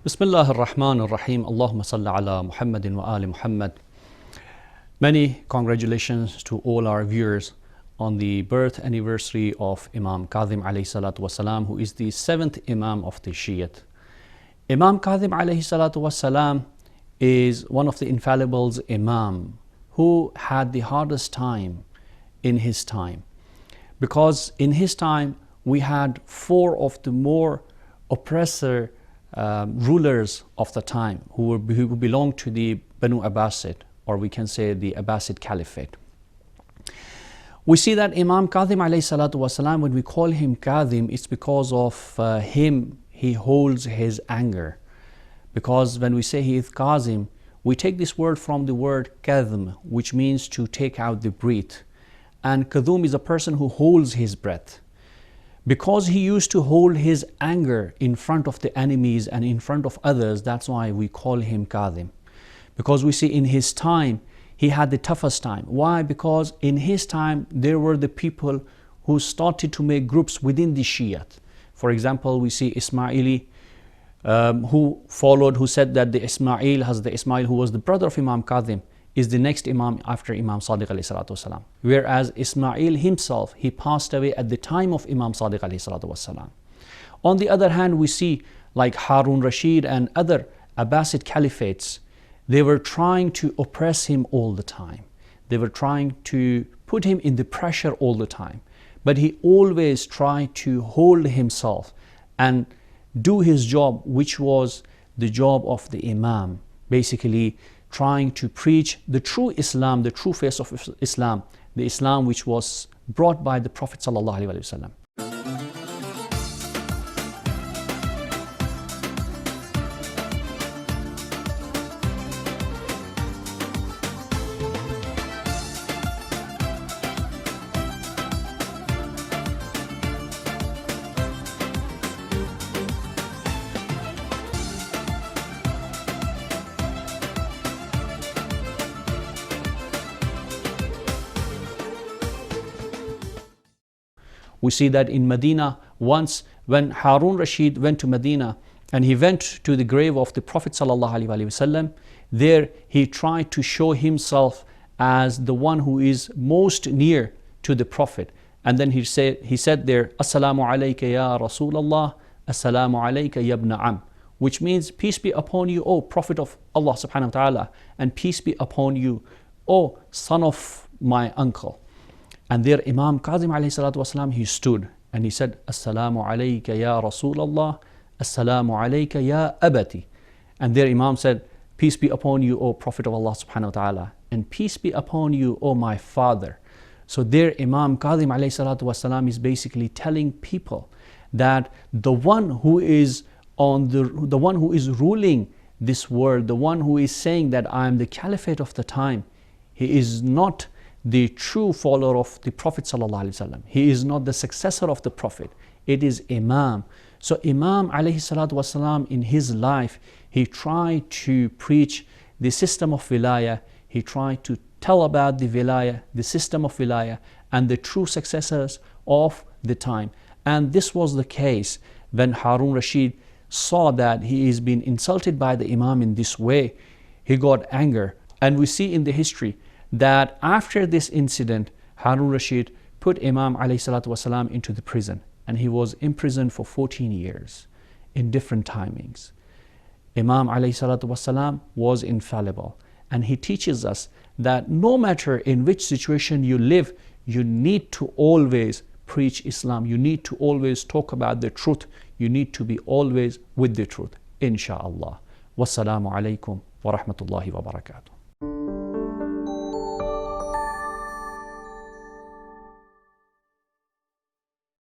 Bismillah ar-Rahman ar-Rahim. Allahumma salli ala Muhammadin wa ali Muhammad. Many congratulations to all our viewers on the birth anniversary of Imam Kazim alayhi salatu wasalam, who is the 7th Imam of the Shiite. Imam Kazim alayhi salatu wasalam is one of the infallibles Imam who had the hardest time in his time, because in his time we had 4 of the more oppressor rulers of the time who belonged to the Banu Abbasid, or we can say the Abbasid Caliphate. We see that Imam Kazim alayhi salatu wasalam, when we call him Kazim, it's because of he holds his anger. Because when we say he is Kazim, we take this word from the word Kazm, which means to take out the breath. And Kazum is a person who holds his breath. Because he used to hold his anger in front of the enemies and in front of others, that's why we call him Kazim. Because we see in his time, he had the toughest time. Why? Because in his time, there were the people who started to make groups within the Shiite. For example, we see Ismaili, who said that the Ismail, who was the brother of Imam Kazim, is the next Imam after Imam Sadiq alayhi salatu wasalam. Whereas Ismail himself, he passed away at the time of Imam Sadiq alayhi salatu wasalam. On the other hand, we see like Harun Rashid and other Abbasid caliphates, they were trying to oppress him all the time. They were trying to put him in the pressure all the time. But he always tried to hold himself and do his job, which was the job of the Imam, basically trying to preach the true Islam, the true face of Islam, the Islam which was brought by the Prophet sallallahu alaihi wasallam. We see that in Medina, once when Harun Rashid went to Medina and he went to the grave of the Prophet ﷺ, there he tried to show himself as the one who is most near to the Prophet. And then he said there, Assalamu alayka ya Rasulallah, Assalamu alayka ya ibn Am, which means peace be upon you, O Prophet of Allah subhanahu wa ta'ala, and peace be upon you, O son of my uncle. And there Imam Kazim alayhi salatu wasalam, he stood and he said, Assalamu alayka ya Rasulallah, Assalamu alayka ya Abati. And there Imam said, peace be upon you, O Prophet of Allah subhanahu wa ta'ala, and peace be upon you, O my father. So there Imam Kazim alayhi salatu wasalam is basically telling people that the one who is ruling this world, the one who is saying that I am the caliphate of the time, he is not the true follower of the Prophet ﷺ. He is not the successor of the Prophet. It is Imam. So Imam alayhi salatu wasalam, in his life, he tried to preach the system of wilayah. He tried to tell about the wilayah, the system of wilayah, and the true successors of the time. And this was the case when Harun Rashid saw that he is being insulted by the Imam in this way. He got anger. And we see in the history that after this incident, Harun Rashid put Imam alayhi salatu wasalam into the prison, and he was imprisoned for 14 years in different timings. Imam alayhi salatu wasalam was infallible, and he teaches us that no matter in which situation you live, you need to always preach Islam. You need to always talk about the truth. You need to be always with the truth, insha'Allah. Wassalamu alaikum wa rahmatullahi wa barakatuh.